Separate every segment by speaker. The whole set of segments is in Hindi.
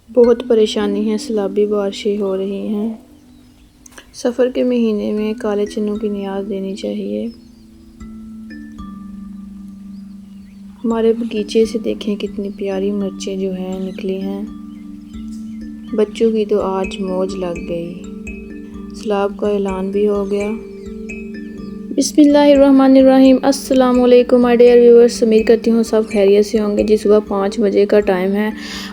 Speaker 1: बहुत परेशानी है, सैलाबी बारिशें हो रही हैं। सफ़र के महीने में काले चनों की नियाज़ देनी चाहिए। हमारे बगीचे से देखें कितनी प्यारी मिर्चें जो हैं निकली हैं। बच्चों की तो आज मौज लग गई। सैलाब का ऐलान भी हो गया। बिस्मिल्लाहिर्रहमानिर्रहीम। अस्सलाम वालेकुम माय डियर व्यूअर्स। उम्मीद करती हूँ सब खैरियत से होंगे। जी सुबह 5 बजे का टाइम है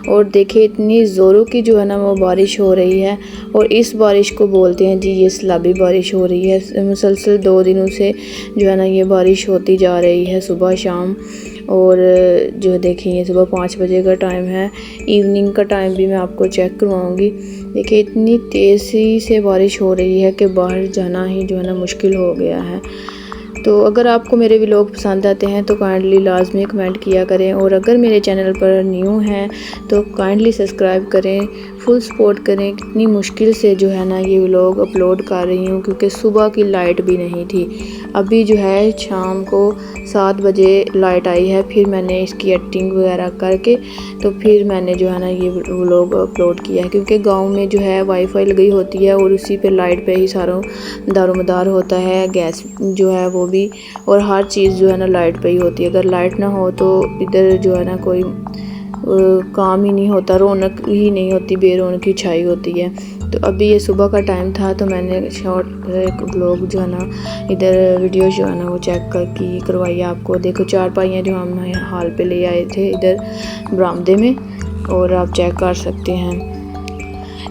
Speaker 1: और देखिए इतनी ज़ोरों की जो है ना वो बारिश हो रही है। और इस बारिश को बोलते हैं जी ये सैलाबी बारिश हो रही है। मुसलसल 2 दिनों से जो है ना ये बारिश होती जा रही है सुबह शाम। और जो देखिए ये सुबह 5 बजे का टाइम है। इवनिंग का टाइम भी मैं आपको चेक करवाऊँगी। देखिए इतनी तेज़ी से बारिश हो रही है कि बाहर जाना ही जो है ना मुश्किल हो गया है। तो अगर आपको मेरे व्लॉग पसंद आते हैं तो काइंडली लाजमी कमेंट किया करें। और अगर मेरे चैनल पर न्यू हैं तो काइंडली सब्सक्राइब करें, फुल सपोर्ट करें। कितनी मुश्किल से जो है ना ये व्लॉग अपलोड कर रही हूँ क्योंकि सुबह की लाइट भी नहीं थी। अभी जो है शाम को 7 बजे लाइट आई है। फिर मैंने इसकी एडिटिंग वगैरह करके तो फिर मैंने जो है ना ये व्लॉग अपलोड किया है क्योंकि गांव में जो है वाईफाई लगी होती है और उसी पे लाइट पे ही सारा दारोमदार होता है। गैस जो है वो भी, और हर चीज़ जो है ना लाइट पे ही होती है। अगर लाइट ना हो तो इधर जो है ना कोई काम ही नहीं होता, रौनक ही नहीं होती, बेरौनकी छाई होती है। तो अभी ये सुबह का टाइम था तो मैंने शॉर्ट एक व्लॉग जो है ना इधर वीडियो जो है ना वो चेक करवाई आपको। देखो चारपाइयाँ जो हम हाल पे ले आए थे इधर बरामदे में, और आप चेक कर सकते हैं।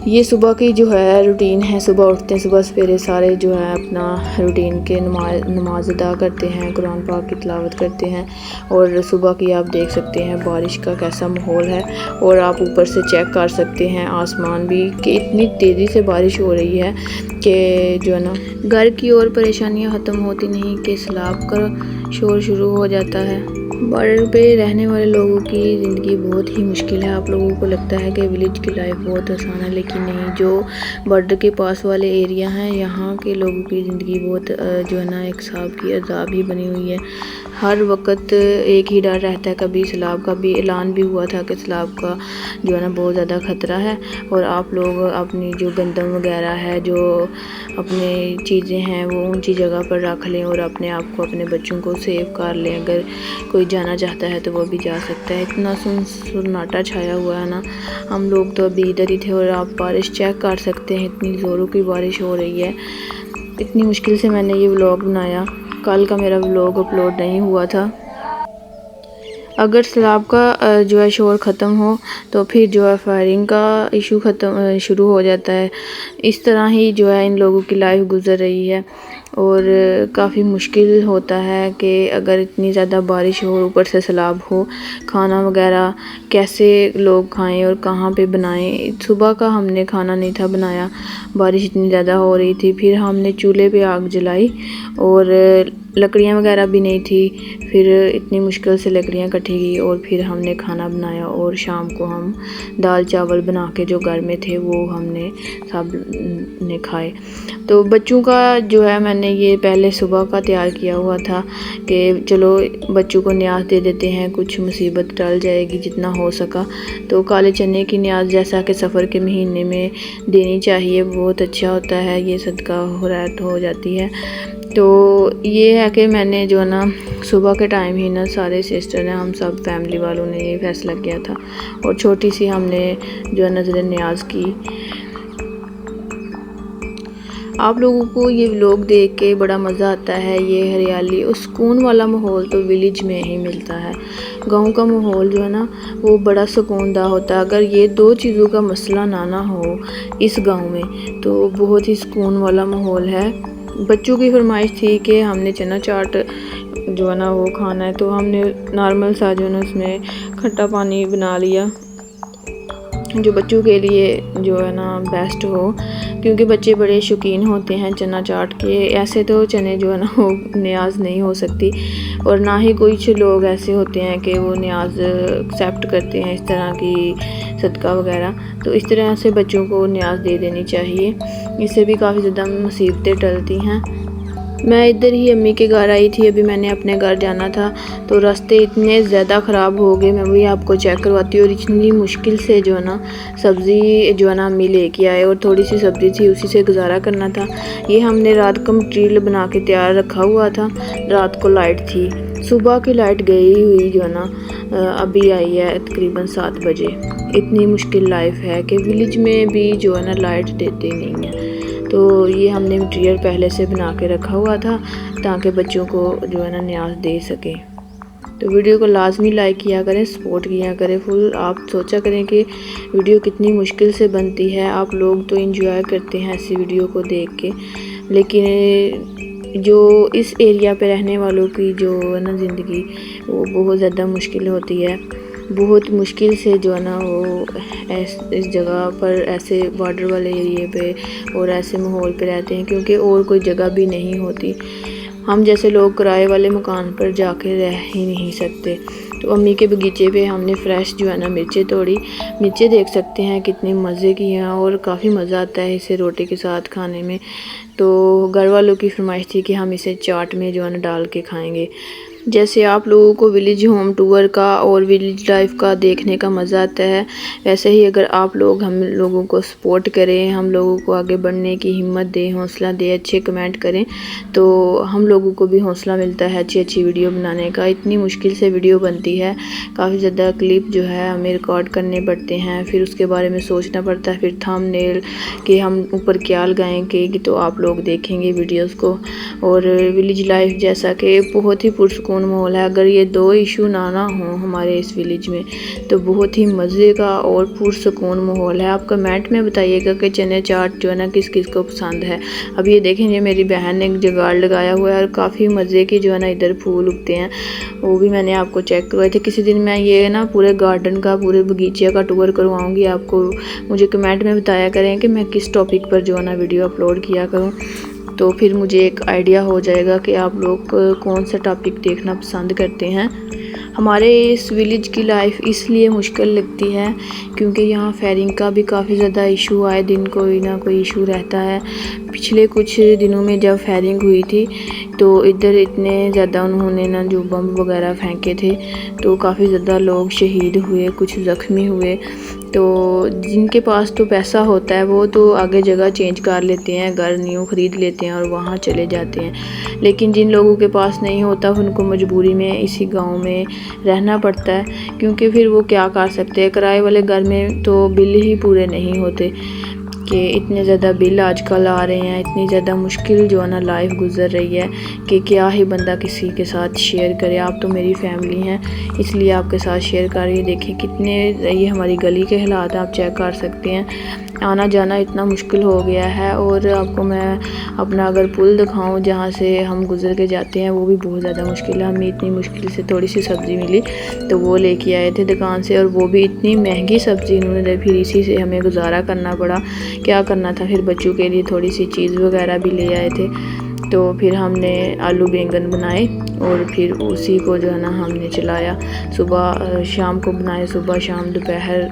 Speaker 1: ये सुबह की जो है रूटीन है। सुबह उठते हैं, सुबह सवेरे सारे जो है अपना रूटीन के नमाज अदा करते हैं, कुरान पाक की तिलावत करते हैं। और सुबह की आप देख सकते हैं बारिश का कैसा माहौल है। और आप ऊपर से चेक कर सकते हैं आसमान भी कि इतनी तेज़ी से बारिश हो रही है कि जो है ना घर की और परेशानियां ख़त्म होती नहीं कि सैलाब का शोर शुरू हो जाता है। बॉर्डर पे रहने वाले लोगों की ज़िंदगी बहुत ही मुश्किल है। आप लोगों को लगता है कि विलेज की लाइफ बहुत आसान है, लेकिन नहीं। जो बॉर्डर के पास वाले एरिया हैं यहाँ के लोगों की ज़िंदगी बहुत जो है ना एक हिसाब की अजाब ही बनी हुई है। हर वक्त एक ही डर रहता है। कभी सैलाब का भी ऐलान भी हुआ था कि सैलाब का जो है ना बहुत ज़्यादा ख़तरा है। और आप लोग अपनी जो गंदम वगैरह है, जो अपनी चीज़ें हैं वो ऊंची जगह पर रख लें और अपने आप को, अपने बच्चों को सेव कर लें। अगर कोई जाना चाहता है तो वो भी जा सकता है। इतना सन्नाटा छाया हुआ है ना। हम लोग तो अभी इधर ही थे और आप बारिश चेक कर सकते हैं, इतनी ज़ोरों की बारिश हो रही है। इतनी मुश्किल से मैंने ये व्लॉग बनाया। कल का मेरा व्लॉग अपलोड नहीं हुआ था। अगर सैलाब का जो है शोर ख़त्म हो तो फिर जो है फायरिंग का इशू शुरू हो जाता है। इस तरह ही जो है इन लोगों की लाइफ गुजर रही है। और काफ़ी मुश्किल होता है कि अगर इतनी ज़्यादा बारिश हो, ऊपर से सैलाब हो, खाना वगैरह कैसे लोग खाएं और कहाँ पे बनाएं। सुबह का हमने खाना नहीं था बनाया, बारिश इतनी ज़्यादा हो रही थी। फिर हमने चूल्हे पे आग जलाई और लकड़ियाँ वगैरह भी नहीं थी। फिर इतनी मुश्किल से लकड़ियाँ इकट्ठी की और फिर हमने खाना बनाया। और शाम को हम दाल चावल बना के जो घर में थे वो हमने सब ने खाए। तो बच्चों का जो है मैंने ये पहले सुबह का तैयार किया हुआ था कि चलो बच्चों को न्याज दे देते हैं, कुछ मुसीबत टल जाएगी जितना हो सका। तो काले चने की न्याज जैसा कि सफ़र के महीने में देनी चाहिए, बहुत अच्छा होता है, ये सदका खैरात हो जाती है। तो ये है कि मैंने जो है ना सुबह के टाइम ही ना सारे सिस्टर ने, हम सब फैमिली वालों ने ये फ़ैसला किया था और छोटी सी हमने जो है नज़र न्याज की। आप लोगों को ये व्लॉग देख के बड़ा मज़ा आता है। ये हरियाली और सुकून वाला माहौल तो विलेज में ही मिलता है। गांव का माहौल जो है ना वो बड़ा सुकूनदा होता है। अगर ये 2 चीज़ों का मसला ना हो इस गांव में तो बहुत ही सुकून वाला माहौल है। बच्चों की फरमाइश थी कि हमने चना चाट जो है ना वो खाना है, तो हमने नॉर्मल सा जो है ना उसमें खट्टा पानी बना लिया जो बच्चों के लिए जो है ना बेस्ट हो, क्योंकि बच्चे बड़े शौकीन होते हैं चना चाट के। ऐसे तो चने जो है ना वो न्याज नहीं हो सकती, और ना ही कुछ लोग ऐसे होते हैं कि वो न्याज एक्सेप्ट करते हैं इस तरह की सदका वगैरह। तो इस तरह से बच्चों को न्याज दे देनी चाहिए, इससे भी काफ़ी ज़्यादा मुसीबतें टलती हैं। मैं इधर ही अम्मी के घर आई थी, अभी मैंने अपने घर जाना था तो रास्ते इतने ज़्यादा ख़राब हो गए, मैं वही आपको चेक करवाती हूँ। और इतनी मुश्किल से जो है ना सब्ज़ी जो है ना अम्मी लेके आए और थोड़ी सी सब्ज़ी थी उसी से गुजारा करना था। ये हमने रात को मटीरियल बना के तैयार रखा हुआ था, रात को लाइट थी, सुबह की लाइट गई हुई जो है ना अभी आई है तकरीबन 7 बजे। इतनी मुश्किल लाइफ है कि विलेज में भी जो है ना लाइट देते नहीं हैं। तो ये हमने मटीरियल पहले से बना के रखा हुआ था ताकि बच्चों को जो है ना न्याज दे सकें। तो वीडियो को लाजमी लाइक किया करें, सपोर्ट किया करें फुल। आप सोचा करें कि वीडियो कितनी मुश्किल से बनती है। आप लोग तो एंजॉय करते हैं ऐसी वीडियो को देख के, लेकिन जो इस एरिया पे रहने वालों की जो है ना ज़िंदगी वो बहुत ज़्यादा मुश्किल होती है। बहुत मुश्किल से जो है ना वो इस जगह पर ऐसे बॉर्डर वाले एरिए पे और ऐसे माहौल पे रहते हैं, क्योंकि और कोई जगह भी नहीं होती। हम जैसे लोग किराए वाले मकान पर जाके रह ही नहीं सकते। तो अम्मी के बगीचे पे हमने फ़्रेश जो है ना मिर्चें तोड़ी। मिर्चें देख सकते हैं कितनी मज़े की हैं और काफ़ी मज़ा आता है इसे रोटी के साथ खाने में। तो घर वालों की फरमाइश थी कि हम इसे चाट में जो है ना डाल के खाएँगे। जैसे आप लोगों को विलेज होम टूर का और विलेज लाइफ का देखने का मज़ा आता है, वैसे ही अगर आप लोग हम लोगों को सपोर्ट करें, हम लोगों को आगे बढ़ने की हिम्मत दें, हौसला दें, अच्छे कमेंट करें, तो हम लोगों को भी हौसला मिलता है अच्छी अच्छी वीडियो बनाने का। इतनी मुश्किल से वीडियो बनती है, काफ़ी ज़्यादा क्लिप जो है हमें रिकॉर्ड करने पड़ते हैं, फिर उसके बारे में सोचना पड़ता है, फिर थंबनेल कि हम ऊपर क्या लगाएंगे कि तो आप लोग देखेंगे वीडियोज़ को। और विलेज लाइफ जैसा कि बहुत ही पुरसुकून माहौल है। अगर ये 2 इशू ना हो हमारे इस विलेज में तो बहुत ही मज़े का और पुरसुकून माहौल है। आप कमेंट में बताइएगा कि चने चाट जो है ना किस किस को पसंद है। अब ये देखें, ये मेरी बहन ने एक जुगाड़ लगाया हुआ है और काफ़ी मज़े के जो है ना इधर फूल उगते हैं, वो भी मैंने आपको चेक करवाए थे। किसी दिन मैं ये ना पूरे गार्डन का, पूरे बगीचे का टूर करवाऊँगी आपको। मुझे कमेंट में बताया करें कि मैं किस टॉपिक पर जो है ना वीडियो अपलोड किया करूँ, तो फिर मुझे एक आइडिया हो जाएगा कि आप लोग कौन सा टॉपिक देखना पसंद करते हैं। हमारे इस विलेज की लाइफ इसलिए मुश्किल लगती है क्योंकि यहाँ फायरिंग का भी काफ़ी ज़्यादा इशू आए दिन कोई ना कोई इशू रहता है। पिछले कुछ दिनों में जब फायरिंग हुई थी तो इधर इतने ज़्यादा उन्होंने ना जो बम वगैरह फेंके थे तो काफ़ी ज़्यादा लोग शहीद हुए, कुछ ज़ख्मी हुए। तो जिनके पास तो पैसा होता है वो तो आगे जगह चेंज कर लेते हैं, घर न्यू ख़रीद लेते हैं और वहाँ चले जाते हैं। लेकिन जिन लोगों के पास नहीं होता उनको मजबूरी में इसी गांव में रहना पड़ता है, क्योंकि फिर वो क्या कर सकते हैं। किराए वाले घर में तो बिल ही पूरे नहीं होते कि इतने ज़्यादा बिल आजकल आ रहे हैं, इतनी ज़्यादा मुश्किल जो है ना लाइफ गुजर रही है कि क्या ही बंदा किसी के साथ शेयर करे। आप तो मेरी फैमिली हैं इसलिए आपके साथ शेयर कर रही है। देखिए कितने ये हमारी गली के हालात आप चेक कर सकते हैं। आना जाना इतना मुश्किल हो गया है। और आपको मैं अपना अगर पुल दिखाऊं जहाँ से हम गुजर के जाते हैं वो भी बहुत ज़्यादा मुश्किल है। हमें इतनी मुश्किल से थोड़ी सी सब्ज़ी मिली तो वो लेके आए थे दुकान से, और वो भी इतनी महंगी सब्ज़ी इन्होंने दी, फिर इसी से हमें गुजारा करना पड़ा। क्या करना था, फिर बच्चों के लिए थोड़ी सी चीज़ वगैरह भी ले आए थे। तो फिर हमने आलू बैंगन बनाए और फिर उसी को जो है ना हमने चलाया, सुबह शाम को बनाए, सुबह शाम दोपहर,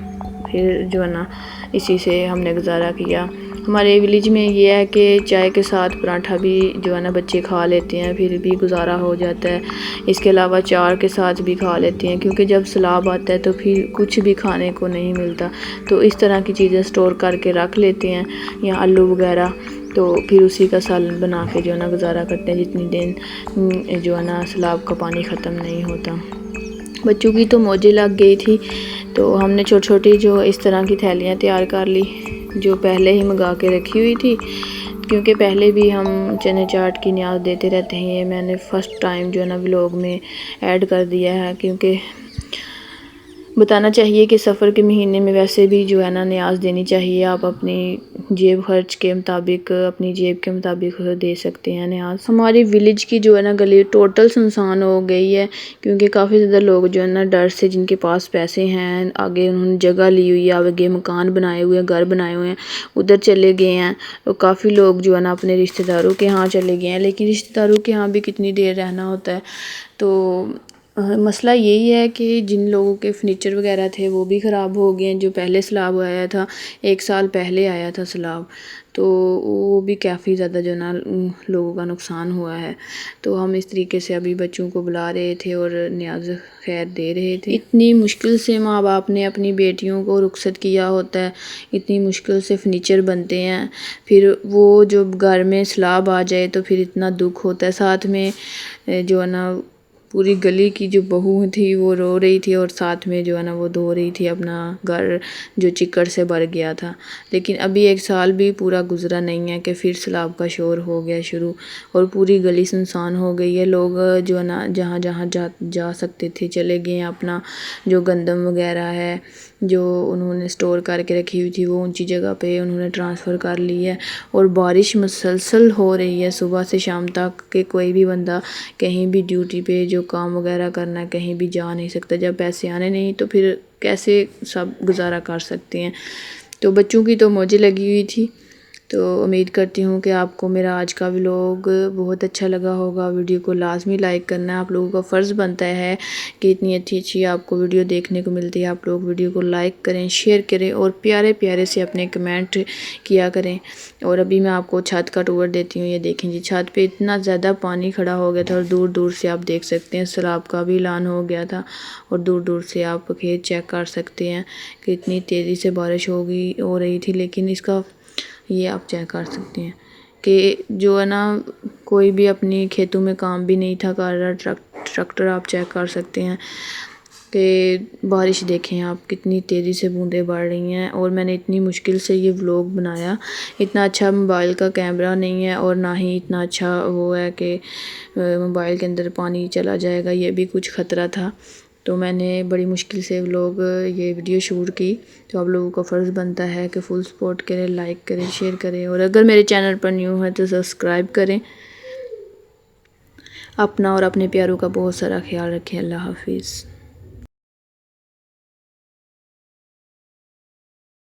Speaker 1: फिर जो है ना इसी से हमने गुजारा किया। हमारे विलेज में ये है कि चाय के साथ पराठा भी जो है ना बच्चे खा लेते हैं, फिर भी गुजारा हो जाता है। इसके अलावा चार के साथ भी खा लेते हैं, क्योंकि जब सैलाब आता है तो फिर कुछ भी खाने को नहीं मिलता। तो इस तरह की चीज़ें स्टोर करके रख लेते हैं, या आलू वगैरह, तो फिर उसी का सालन बना के जो है ना गुजारा करते हैं जितनी दिन जो है ना सैलाब का पानी ख़त्म नहीं होता। बच्चों की तो मौजें लग गई थी, तो हमने छोटी छोटी जो इस तरह की थैलियाँ तैयार कर ली जो पहले ही मंगा के रखी हुई थी, क्योंकि पहले भी हम चने चाट की न्याज देते रहते हैं। ये मैंने फ़र्स्ट टाइम जो है ना व्लॉग में ऐड कर दिया है, क्योंकि बताना चाहिए कि सफ़र के महीने में वैसे भी जो है ना न्याज देनी चाहिए। आप अपनी जेब खर्च के मुताबिक, अपनी जेब के मुताबिक दे सकते हैं न्याज। हमारी विलेज की जो है ना गली टोटल सुनसान हो गई है, क्योंकि काफ़ी ज़्यादा लोग जो है ना डर से, जिनके पास पैसे हैं, आगे उन्होंने जगह ली हुई है, आगे मकान बनाए हुए हैं, घर बनाए हुए हैं, उधर चले गए हैं। तो काफ़ी लोग जो है ना अपने रिश्तेदारों के यहाँ चले गए हैं, लेकिन रिश्तेदारों के यहाँ भी कितनी देर रहना होता है। तो मसला यही है कि जिन लोगों के फर्नीचर वगैरह थे वो भी ख़राब हो गए हैं। जो पहले सैलाब आया था, 1 साल पहले आया था सैलाब, तो वो भी काफ़ी ज़्यादा जो ना लोगों का नुकसान हुआ है। तो हम इस तरीके से अभी बच्चों को बुला रहे थे और न्याज़ खैर दे रहे थे। इतनी मुश्किल से माँ बाप ने अपनी बेटियों को रुखसत किया होता है, इतनी मुश्किल से फर्नीचर बनते हैं, फिर वो जो घर में सैलाब आ जाए तो फिर इतना दुख होता है। साथ में जो है ना पूरी गली की जो बहू थी वो रो रही थी और साथ में जो है ना वो धो रही थी अपना घर जो चिक्कड़ से भर गया था। लेकिन अभी 1 साल भी पूरा गुज़रा नहीं है कि फिर सैलाब का शोर हो गया शुरू और पूरी गली सुनसान हो गई है। लोग जो है ना जहाँ जहाँ जा सकते थे चले गए हैं। अपना जो गंदम वगैरह है जो उन्होंने स्टोर करके रखी हुई थी वो ऊंची जगह पे उन्होंने ट्रांसफ़र कर ली है। और बारिश मुसलसल हो रही है सुबह से शाम तक कि कोई भी बंदा कहीं भी ड्यूटी पे जो काम वगैरह करना है कहीं भी जा नहीं सकता। जब पैसे आने नहीं तो फिर कैसे सब गुजारा कर सकते हैं। तो बच्चों की तो मौजें लगी हुई थी। तो उम्मीद करती हूँ कि आपको मेरा आज का व्लॉग बहुत अच्छा लगा होगा। वीडियो को लाजमी लाइक करना है। आप लोगों का फ़र्ज़ बनता है कि इतनी अच्छी आपको वीडियो देखने को मिलती है, आप लोग वीडियो को लाइक करें, शेयर करें और प्यारे प्यारे से अपने कमेंट किया करें। और अभी मैं आपको छत का टूर देती हूँ। ये देखें जी, छत पे इतना ज़्यादा पानी खड़ा हो गया था और दूर दूर से आप देख सकते हैं सैलाब का भी ऐलान हो गया था। और दूर दूर से आप खेत चेक कर सकते हैं कि इतनी तेज़ी से बारिश हो रही थी। लेकिन इसका ये आप चेक कर सकते हैं कि जो है ना कोई भी अपनी खेतों में काम भी नहीं था कर रहा। ट्रैक्टर आप चेक कर सकते हैं कि बारिश देखें आप कितनी तेज़ी से बूंदें बढ़ रही हैं। और मैंने इतनी मुश्किल से ये व्लॉग बनाया। इतना अच्छा मोबाइल का कैमरा नहीं है और ना ही इतना अच्छा वो है कि मोबाइल के अंदर पानी चला जाएगा, ये भी कुछ ख़तरा था। तो मैंने बड़ी मुश्किल से व्लॉग ये वीडियो शूट की। तो आप लोगों का फ़र्ज़ बनता है कि फुल सपोर्ट करें, लाइक करें, शेयर करें और अगर मेरे चैनल पर न्यू है तो सब्सक्राइब करें। अपना और अपने प्यारों का बहुत सारा ख्याल रखें। अल्लाह हाफिज़।